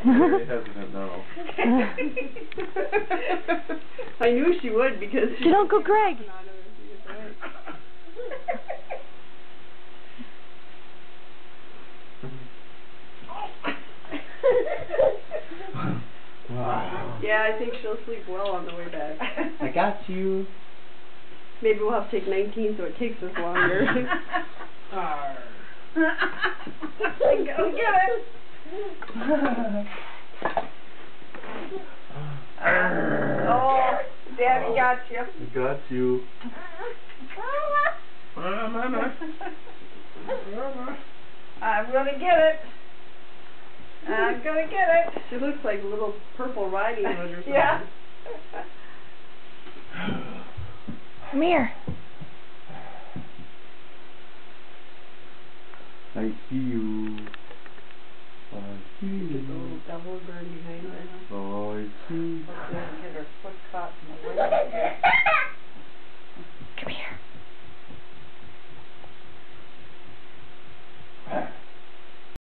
Very hesitant now. I knew she would because Did Uncle Greg? Wow. Yeah, I think she'll sleep well on the way back. I got you. Maybe we'll have to take 19 so it takes us longer. Go get it. Oh, Daddy got you. I got you. I'm gonna get it. I'm gonna get it. She looks like a little purple riding hood or something. Yeah. Come here. I see you. I see There's a you. little devil bird behind her. Oh.